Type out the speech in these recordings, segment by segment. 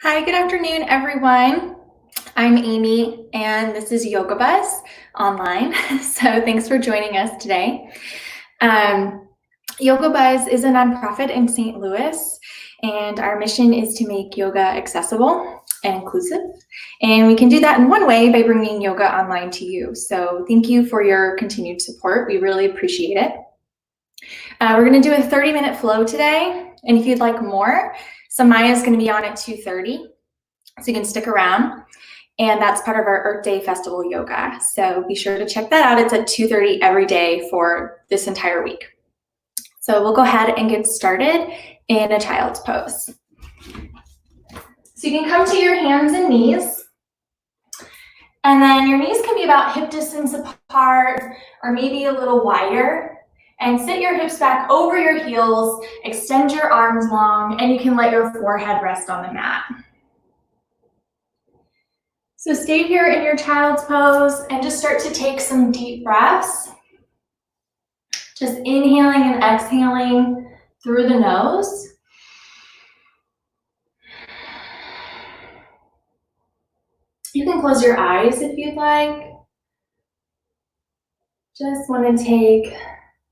Hi, good afternoon, everyone. I'm Amy, and this is Yoga Buzz online. So thanks for joining us today. Yoga Buzz is a nonprofit in St. Louis, and our mission is to make yoga accessible and inclusive. And we can do that in one way by bringing yoga online to you. So thank you for your continued support. We really appreciate it. We're going to do a 30-minute flow today, and if you'd like more, Samaya is going to be on at 2:30. So you can stick around, and that's part of our Earth Day Festival yoga. So be sure to check that out. It's at 2:30 every day for this entire week. So we'll go ahead and get started in a child's pose. So you can come to your hands and knees, and then your knees can be about hip distance apart or maybe a little wider. And sit your hips back over your heels, extend your arms long, and you can let your forehead rest on the mat. So stay here in your child's pose and just start to take some deep breaths. Just inhaling and exhaling through the nose. You can close your eyes if you'd like. Just want to take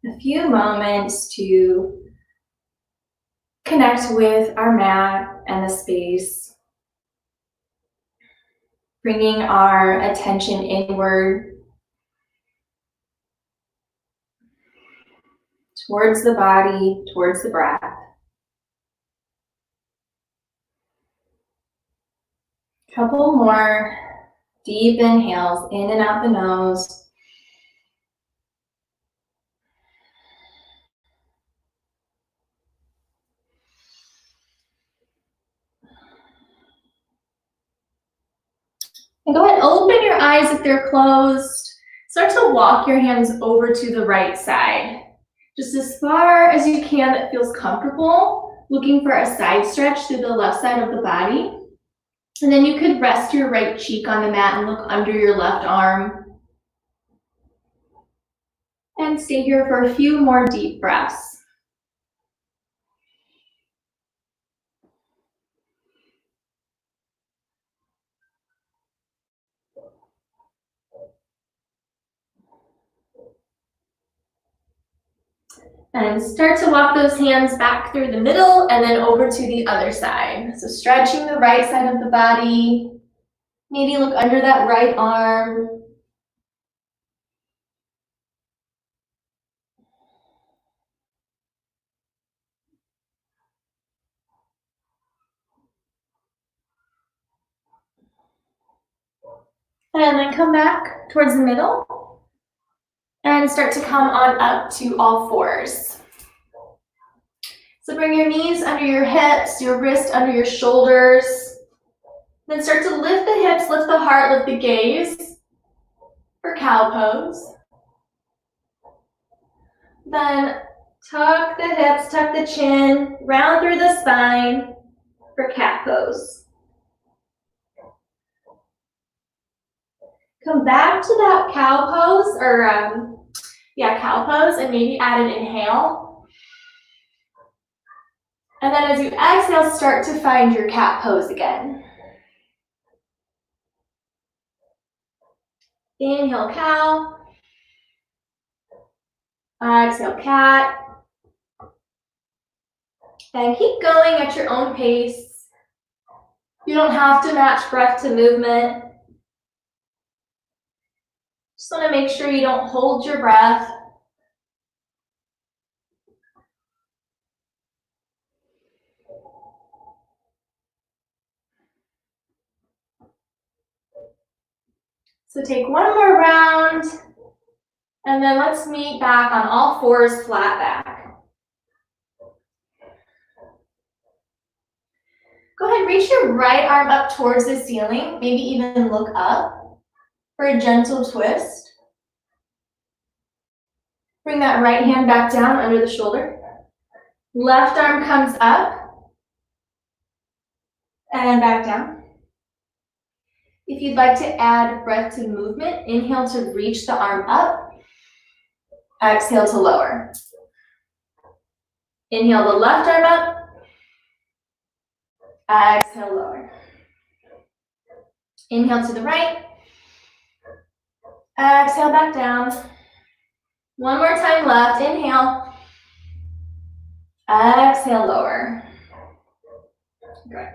a few moments to connect with our mat and the space. Bringing our attention inward towards the body, towards the breath. Couple more deep inhales in and out the nose. And go ahead, open your eyes if they're closed. Start to walk your hands over to the right side. Just as far as you can that feels comfortable, looking for a side stretch through the left side of the body. And then you could rest your right cheek on the mat and look under your left arm. And stay here for a few more deep breaths. And start to walk those hands back through the middle and then over to the other side. So stretching the right side of the body. Maybe look under that right arm. And then come back towards the middle and start to come on up to all fours. So bring your knees under your hips, your wrist under your shoulders. Then start to lift the hips, lift the heart, lift the gaze for cow pose. Then tuck the hips, tuck the chin, round through the spine for cat pose. Come back to that cow pose, cow pose, and maybe add an inhale. And then as you exhale, start to find your cat pose again. Inhale, cow. Exhale, cat. And keep going at your own pace. You don't have to match breath to movement. Just want to make sure you don't hold your breath. So take one more round, and then let's meet back on all fours, flat back. Go ahead, reach your right arm up towards the ceiling, maybe even look up for a gentle twist. Bring that right hand back down under the shoulder. Left arm comes up and back down. If you'd like to add breath to movement, inhale to reach the arm up. Exhale to lower. Inhale the left arm up. Exhale, lower. Inhale to the right. Exhale back down. One more time left. Inhale. Exhale, lower. Good.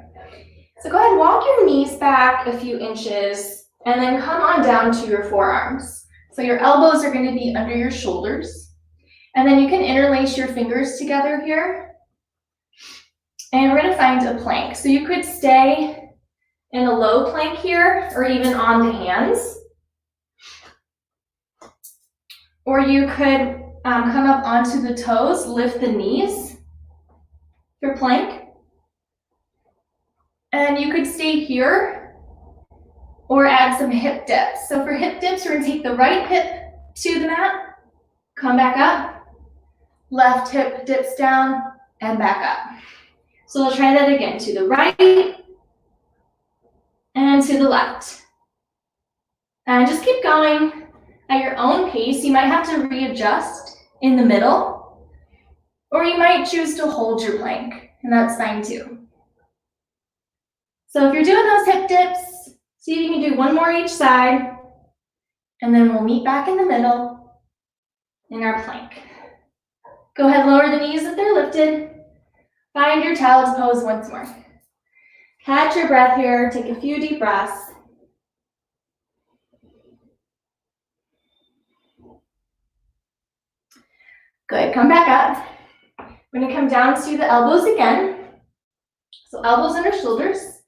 So go ahead and walk your knees back a few inches and then come on down to your forearms. So your elbows are going to be under your shoulders. And then you can interlace your fingers together here. And we're going to find a plank. So you could stay in a low plank here or even on the hands. Or you could come up onto the toes, lift the knees for plank. And you could stay here or add some hip dips. So for hip dips, we're going to take the right hip to the mat, come back up, left hip dips down, and back up. So we'll try that again, to the right and to the left. And just keep going at your own pace. You might have to readjust in the middle, or you might choose to hold your plank, and that's fine too. So if you're doing those hip dips, see if you can do one more each side, and then we'll meet back in the middle in our plank. Go ahead, lower the knees if they're lifted. Find your child's pose once more. Catch your breath here, take a few deep breaths. Good, come back up. We're gonna come down to the elbows again. So elbows under shoulders.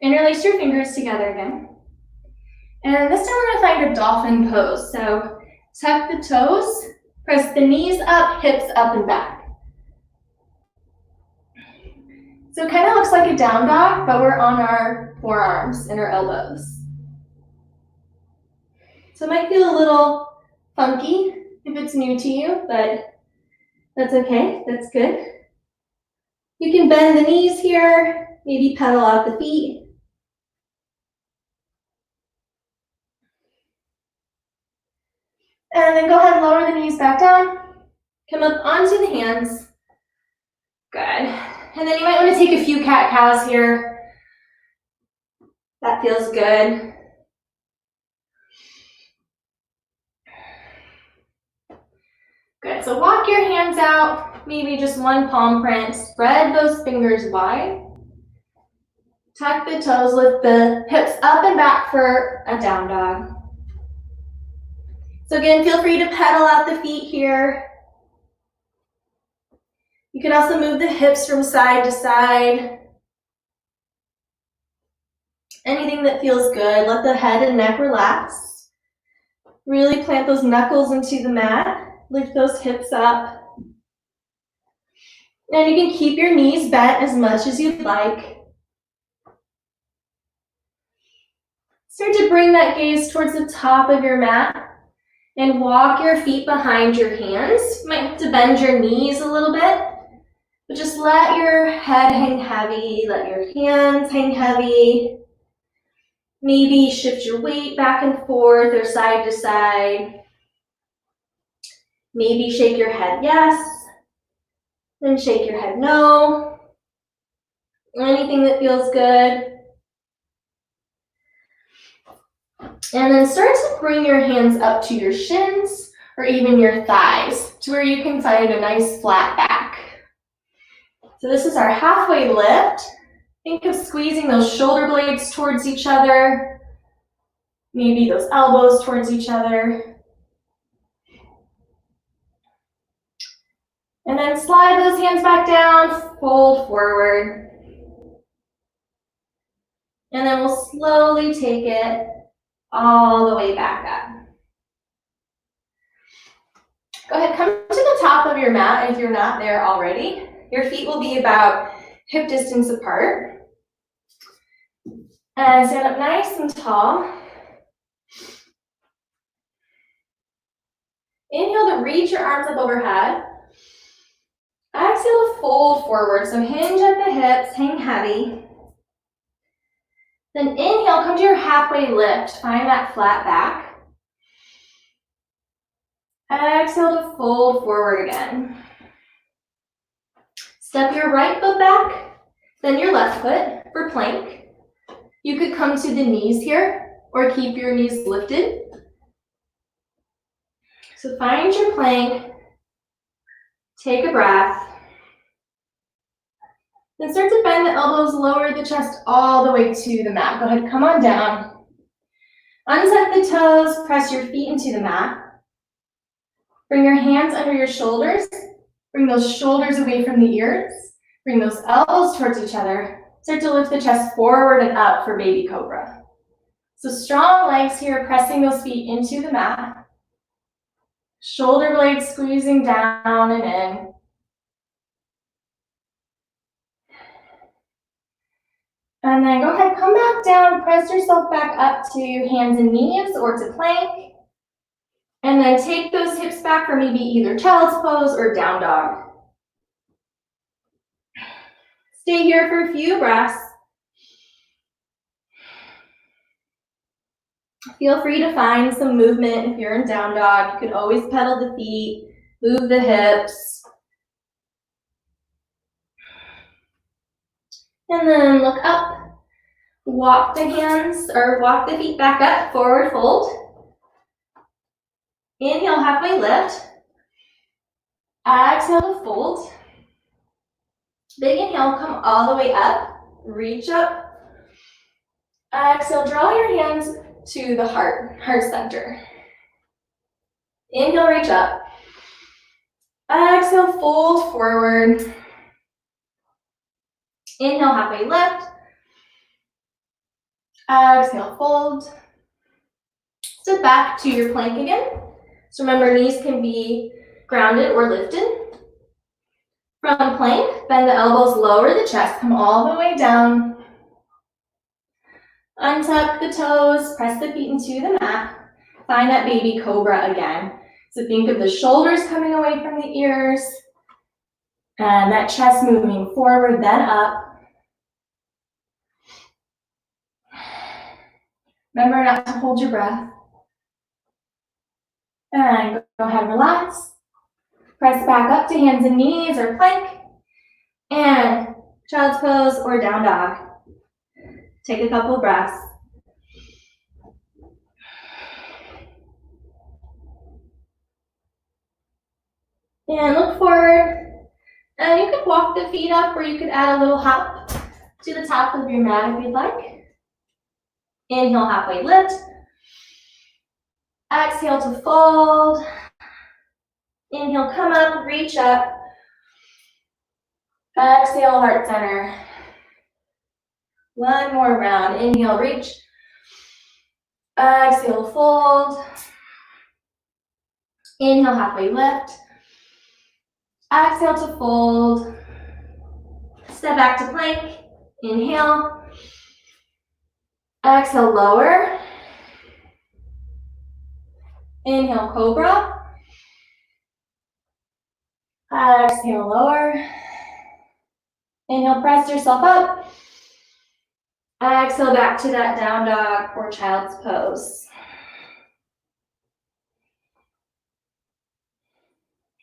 Interlace your fingers together again. And this time we're gonna find a dolphin pose. So tuck the toes, press the knees up, hips up and back. So it kind of looks like a down dog, but we're on our forearms and our elbows. So it might feel a little funky if it's new to you, but that's okay, that's good. You can bend the knees here, maybe pedal out the feet. And then go ahead and lower the knees back down. Come up onto the hands. Good. And then you might want to take a few cat-cows here. That feels good. Good, so walk your hands out, maybe just one palm print. Spread those fingers wide. Tuck the toes, lift the hips up and back for a down dog. So again, feel free to pedal out the feet here. You can also move the hips from side to side. Anything that feels good. Let the head and neck relax. Really plant those knuckles into the mat. Lift those hips up. And you can keep your knees bent as much as you'd like. Start to bring that gaze towards the top of your mat and walk your feet behind your hands. You might have to bend your knees a little bit, but just let your head hang heavy, let your hands hang heavy. Maybe shift your weight back and forth or side to side. Maybe shake your head yes, then shake your head no. Anything that feels good. And then start to bring your hands up to your shins or even your thighs to where you can find a nice flat back. So this is our halfway lift. Think of squeezing those shoulder blades towards each other, maybe those elbows towards each other. And then slide those hands back down, fold forward. And then we'll slowly take it all the way back up. Go ahead, come to the top of your mat if you're not there already. Your feet will be about hip distance apart. And stand up nice and tall. Inhale to reach your arms up overhead. Exhale to fold forward, so hinge at the hips, hang heavy. Then inhale, come to your halfway lift, find that flat back. Exhale to fold forward again. Step your right foot back, then your left foot for plank. You could come to the knees here or keep your knees lifted. So find your plank, take a breath, then start to bend the elbows, lower the chest all the way to the mat. Go ahead, come on down. Untuck the toes, press your feet into the mat. Bring your hands under your shoulders. Bring those shoulders away from the ears. Bring those elbows towards each other. Start to lift the chest forward and up for baby cobra. So strong legs here, pressing those feet into the mat. Shoulder blades squeezing down and in. And then go ahead, come back down, press yourself back up to hands and knees or to plank. And then take those hips back for maybe either child's pose or down dog. Stay here for a few breaths. Feel free to find some movement if you're in down dog. You could always pedal the feet, move the hips. And then look up. Walk the hands or walk the feet back up, forward fold. Inhale, halfway lift. Exhale to fold. Big inhale, come all the way up. Reach up. Exhale, draw your hands to the heart center. Inhale, reach up. Exhale, fold forward. Inhale, halfway lift. Exhale, fold. Step back to your plank again. So remember, knees can be grounded or lifted. From plank, bend the elbows, lower the chest, come all the way down. Untuck the toes, press the feet into the mat. Find that baby cobra again. So think of the shoulders coming away from the ears and that chest moving forward, then up. Remember not to hold your breath. And go ahead, relax. Press back up to hands and knees or plank. And child's pose or down dog. Take a couple breaths. And look forward. And you could walk the feet up or you could add a little hop to the top of your mat if you'd like. Inhale, halfway lift. Exhale to fold. Inhale, come up, reach up. Exhale, heart center. One more round. Inhale, reach. Exhale, fold. Inhale, halfway lift. Exhale to fold. Step back to plank. Inhale. Exhale, lower. Inhale, cobra. Exhale, lower. Inhale, press yourself up. Exhale, back to that down dog or child's pose.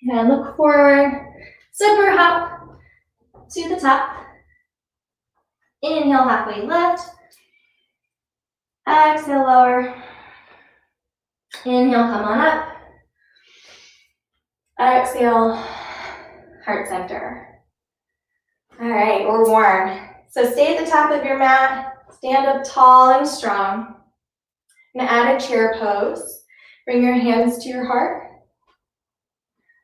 And look forward. Super hop to the top. Inhale, halfway lift. Exhale, lower. Inhale, come on up. Exhale, heart center. All right, we're warm. So stay at the top of your mat. Stand up tall and strong. And add a chair pose. Bring your hands to your heart.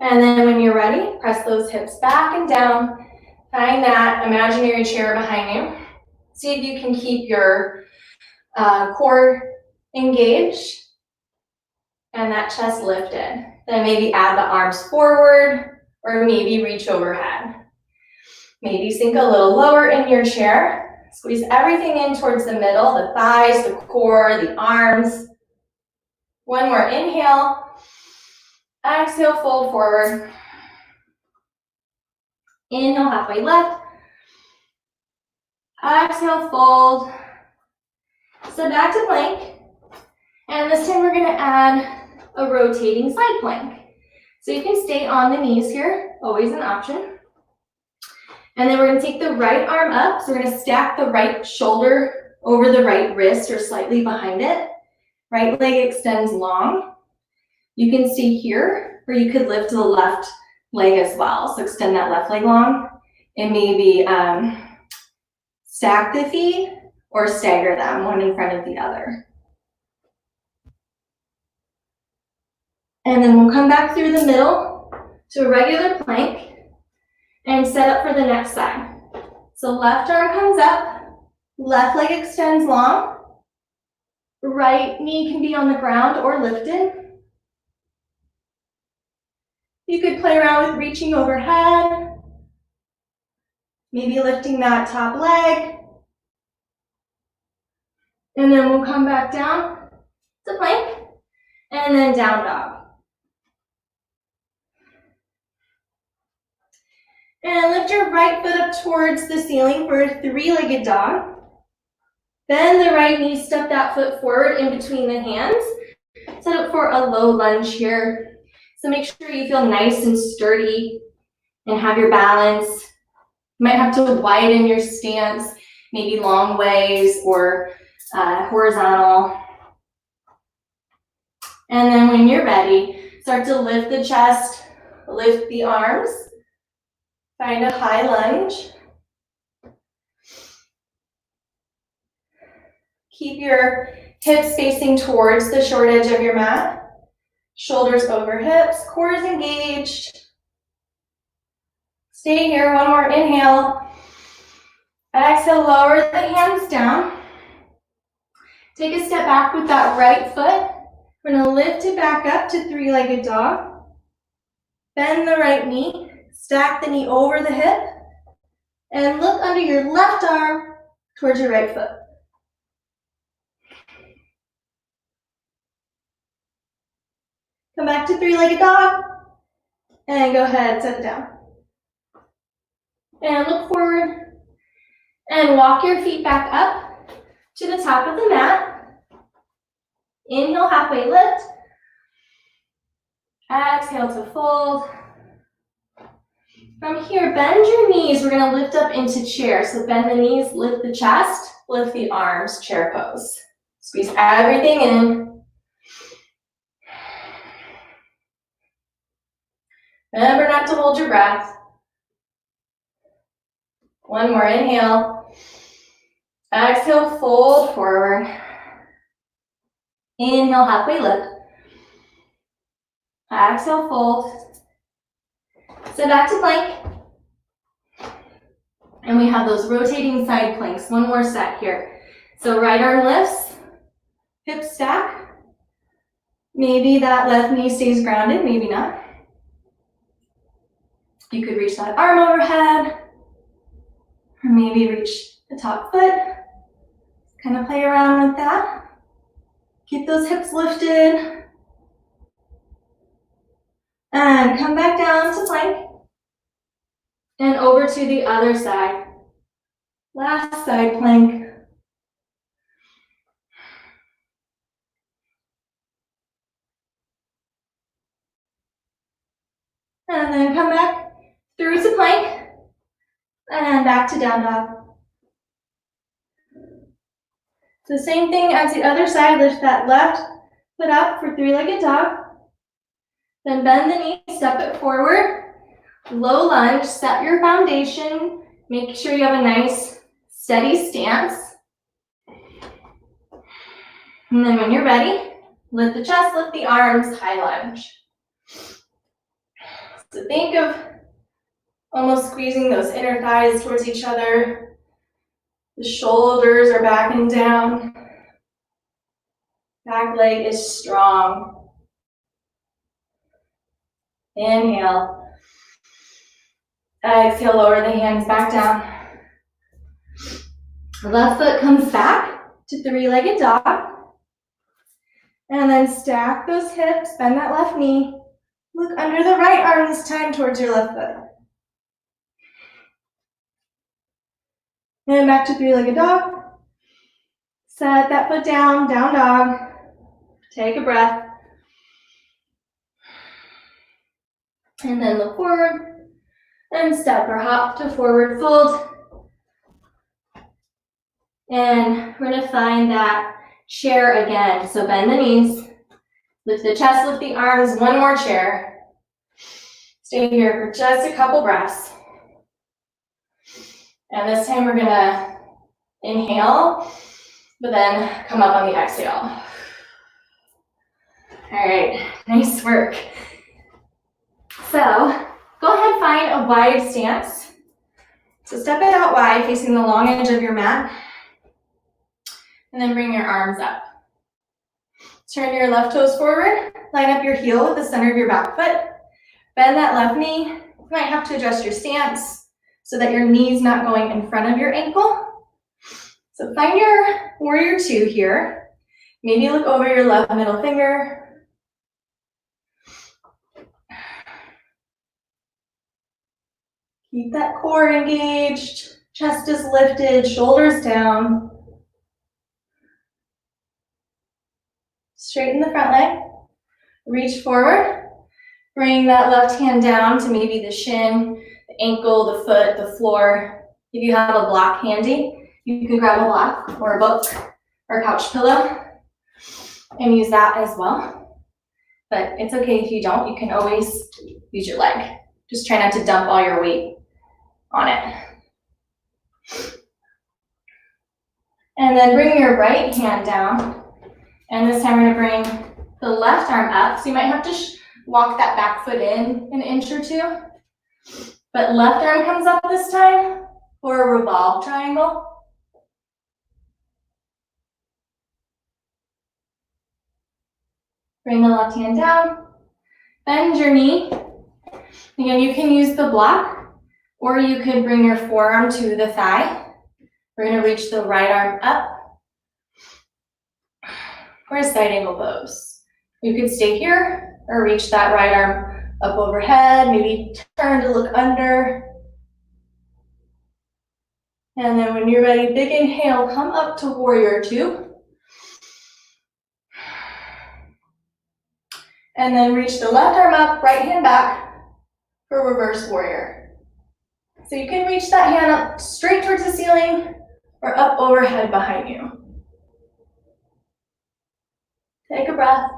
And then when you're ready, press those hips back and down. Find that imaginary chair behind you. See if you can keep your core engaged and that chest lifted. Then maybe add the arms forward or maybe reach overhead. Maybe sink a little lower in your chair. Squeeze everything in towards the middle, the thighs, the core, the arms. One more inhale. Exhale, fold forward. Inhale, halfway lift. Exhale, fold. Step back to plank. And this time we're going to add a rotating side plank. So you can stay on the knees here, always an option. And then we're going to take the right arm up. So we're going to stack the right shoulder over the right wrist or slightly behind it. Right leg extends long. You can stay here, or you could lift the left leg as well. So extend that left leg long and maybe stack the feet or stagger them, one in front of the other. And then we'll come back through the middle to a regular plank and set up for the next side. So left arm comes up, left leg extends long, right knee can be on the ground or lifted. You could play around with reaching overhead, maybe lifting that top leg. And then we'll come back down to plank and then down dog. And lift your right foot up towards the ceiling for a three-legged dog. Bend the right knee, step that foot forward in between the hands. Set up for a low lunge here. So make sure you feel nice and sturdy and have your balance. You might have to widen your stance, maybe long ways or horizontal. And then when you're ready, start to lift the chest, lift the arms. Find a high lunge. Keep your hips facing towards the short edge of your mat. Shoulders over hips, core is engaged. Stay here, one more inhale. Exhale, lower the hands down. Take a step back with that right foot. We're gonna lift it back up to three-legged dog. Bend the right knee. Stack the knee over the hip and look under your left arm towards your right foot. Come back to three-legged dog and go ahead, set it down. And look forward and walk your feet back up to the top of the mat. Inhale, halfway lift. Exhale to fold. From here, bend your knees. We're gonna lift up into chair. So bend the knees, lift the chest, lift the arms, chair pose. Squeeze everything in. Remember not to hold your breath. One more, inhale. Exhale, fold forward. Inhale, halfway lift. Exhale, fold. So back to plank. And we have those rotating side planks. One more set here. So right arm lifts, hip stack. Maybe that left knee stays grounded, maybe not. You could reach that arm overhead, or maybe reach the top foot. Kind of play around with that. Keep those hips lifted. And come back down to plank. And over to the other side. Last side plank. And then come back through to plank. And back to down dog. So same thing as the other side. Lift that left foot up for three-legged dog. Then bend the knee, step it forward. Low lunge, set your foundation. Make sure you have a nice steady stance. And then when you're ready, lift the chest, lift the arms, high lunge. So think of almost squeezing those inner thighs towards each other. The shoulders are back and down. Back leg is strong. Inhale. Exhale, lower the hands back down. Left foot comes back to three-legged dog. And then stack those hips, bend that left knee. Look under the right arm this time towards your left foot. And back to three-legged dog. Set that foot down, down dog. Take a breath. And then look forward and step or hop to forward fold. And we're gonna find that chair again. So bend the knees, lift the chest, lift the arms, one more chair. Stay here for just a couple breaths. And this time we're gonna inhale, but then come up on the exhale. All right, nice work. So go ahead, find a wide stance. So step it out wide, facing the long edge of your mat. And then bring your arms up. Turn your left toes forward, line up your heel with the center of your back foot. Bend that left knee. You might have to adjust your stance so that your knee's not going in front of your ankle. So find your warrior two here. Maybe look over your left middle finger. Keep that core engaged, chest is lifted, shoulders down. Straighten the front leg, reach forward, bring that left hand down to maybe the shin, the ankle, the foot, the floor. If you have a block handy, you can grab a block or a book or a couch pillow and use that as well. But it's okay if you don't, you can always use your leg. Just try not to dump all your weight on it. And then bring your right hand down. And this time we're gonna bring the left arm up. So you might have to walk that back foot in an inch or two. But left arm comes up this time for a revolve triangle. Bring the left hand down, bend your knee. Again, you can use the block, or you could bring your forearm to the thigh. We're gonna reach the right arm up. For a side angle pose. You could stay here or reach that right arm up overhead, maybe turn to look under. And then when you're ready, big inhale, come up to warrior two. And then reach the left arm up, right hand back for reverse warrior. So you can reach that hand up straight towards the ceiling or up overhead behind you. Take a breath.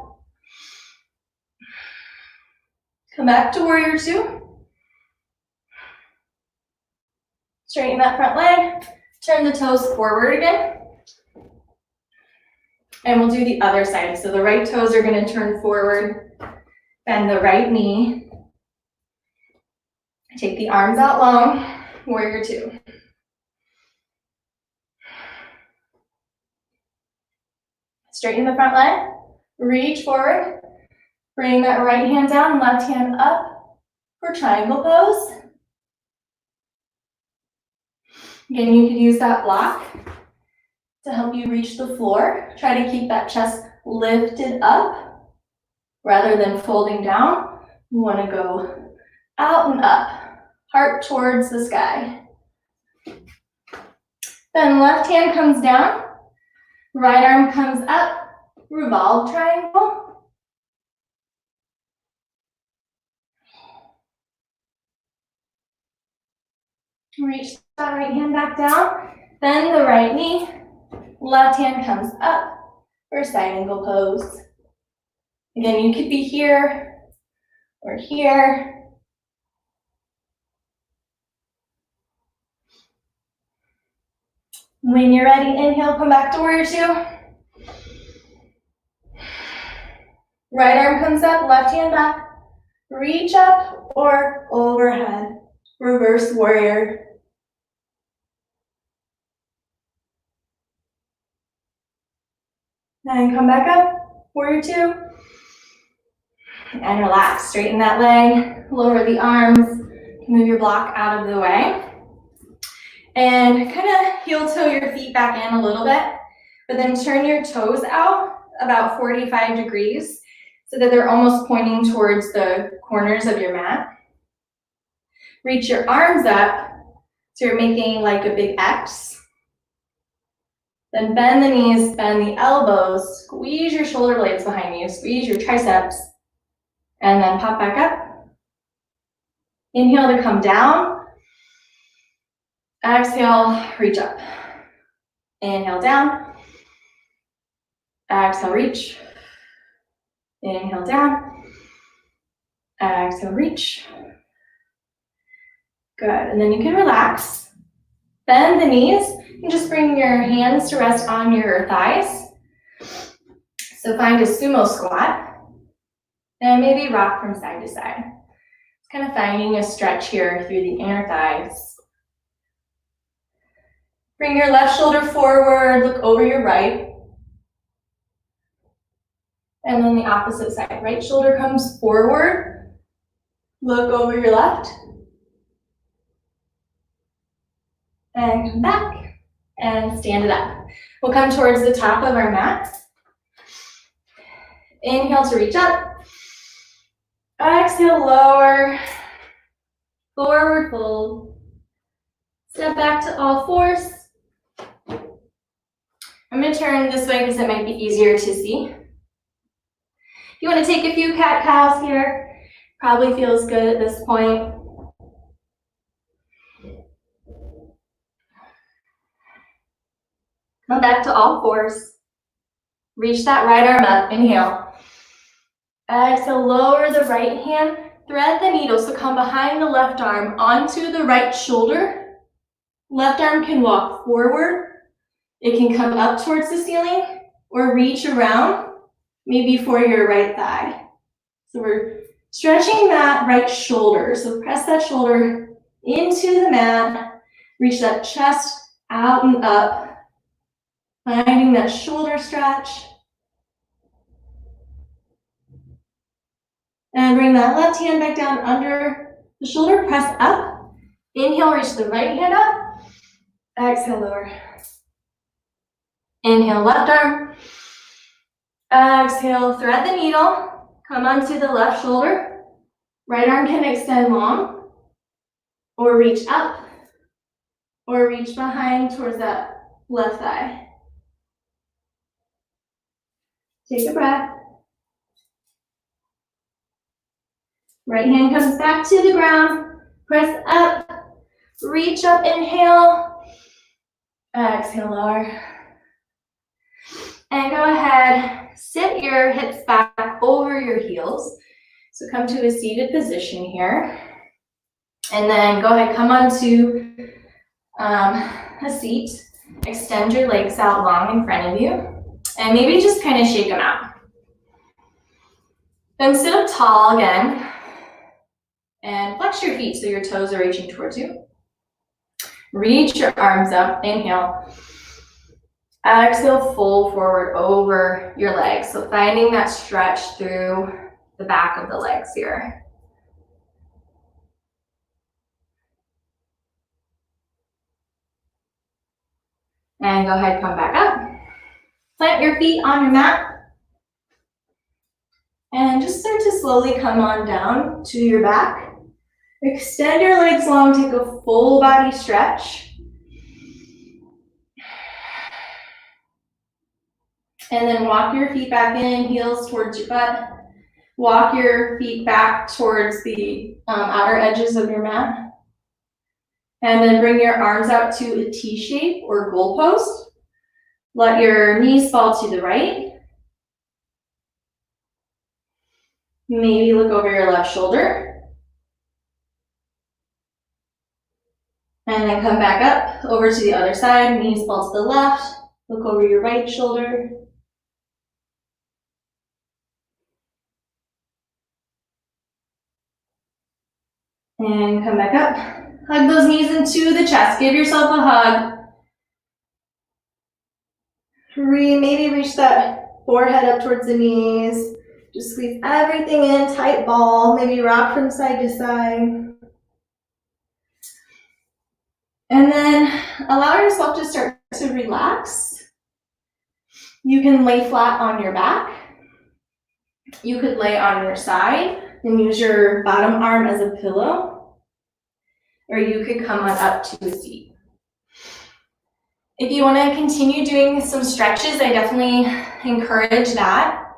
Come back to warrior two. Straighten that front leg. Turn the toes forward again. And we'll do the other side. So the right toes are going to turn forward. Bend the right knee. Take the arms out long. Warrior two. Straighten the front leg. Reach forward, bring that right hand down, left hand up for triangle pose. Again, you could use that block to help you reach the floor. Try to keep that chest lifted up rather than folding down. You want to go out and up, heart towards the sky. Then left hand comes down, right arm comes up. Revolve triangle. Reach that right hand back down. Bend the right knee. Left hand comes up for side angle pose. Again, you could be here or here. When you're ready, inhale, come back to warrior two. Right arm comes up, left hand back. Reach up or overhead. Reverse warrior. Then come back up, warrior two. And relax, straighten that leg, lower the arms, move your block out of the way. And kind of heel toe your feet back in a little bit, but then turn your toes out about 45 degrees so that they're almost pointing towards the corners of your mat. Reach your arms up so you're making like a big X. Then bend the knees, bend the elbows, squeeze your shoulder blades behind you, squeeze your triceps, and then pop back up. Inhale to come down. Exhale, reach up. Inhale down. Exhale, reach. Inhale down. Exhale, reach. Good, and then you can relax. Bend the knees and just bring your hands to rest on your thighs. So find a sumo squat and maybe rock from side to side. It's kind of finding a stretch here through the inner thighs. Bring your left shoulder forward, look over your right. And then the opposite side. Right shoulder comes forward, look over your left. And come back and stand it up. We'll come towards the top of our mat. Inhale to reach up. Exhale, lower. Forward fold. Step back to all fours. I'm going to turn this way because it might be easier to see. If you want to take a few cat-cows here, probably feels good at this point. Come back to all fours. Reach that right arm up. Inhale. Exhale, lower the right hand. Thread the needle, so come behind the left arm onto the right shoulder. Left arm can walk forward. It can come up towards the ceiling or reach around, maybe for your right thigh. So we're stretching that right shoulder. So press that shoulder into the mat. Reach that chest out and up. Finding that shoulder stretch. And bring that left hand back down under the shoulder. Press up. Inhale, reach the right hand up. Exhale, lower. Inhale, left arm. Exhale, thread the needle. Come onto the left shoulder. Right arm can extend long. Or reach up. Or reach behind towards that left thigh. Take a breath. Right hand comes back to the ground. Press up. Reach up, inhale. Exhale, lower. And go ahead, sit your hips back over your heels. So come to a seated position here. And then go ahead, come onto a seat. Extend your legs out long in front of you. And maybe just kind of shake them out. Then sit up tall again. And flex your feet so your toes are reaching towards you. Reach your arms up. Inhale. Exhale, fold forward over your legs. So finding that stretch through the back of the legs here. And go ahead, come back up. Plant your feet on your mat. And just start to slowly come on down to your back. Extend your legs long, take a full body stretch. And then walk your feet back in, heels towards your butt. Walk your feet back towards the outer edges of your mat. And then bring your arms out to a T shape or goal post. Let your knees fall to the right. Maybe look over your left shoulder. And then come back up over to the other side. Knees fall to the left. Look over your right shoulder. And come back up. Hug those knees into the chest. Give yourself a hug. Maybe reach that forehead up towards the knees. Just squeeze everything in, tight ball. Maybe rock from side to side. And then allow yourself to start to relax. You can lay flat on your back. You could lay on your side and use your bottom arm as a pillow. Or you could come on up to a seat. If you want to continue doing some stretches, I definitely encourage that.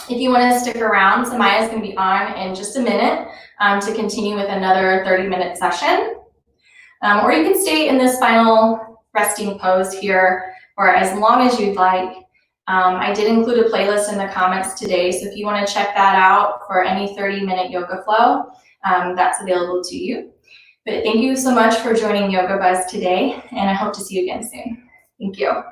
If you want to stick around, Samaya is going to be on in just a minute to continue with another 30-minute session. Or you can stay in this final resting pose here or as long as you'd like. I did include a playlist in the comments today, so if you want to check that out for any 30-minute yoga flow, that's available to you. But thank you so much for joining Yoga Buzz today, and I hope to see you again soon. Thank you.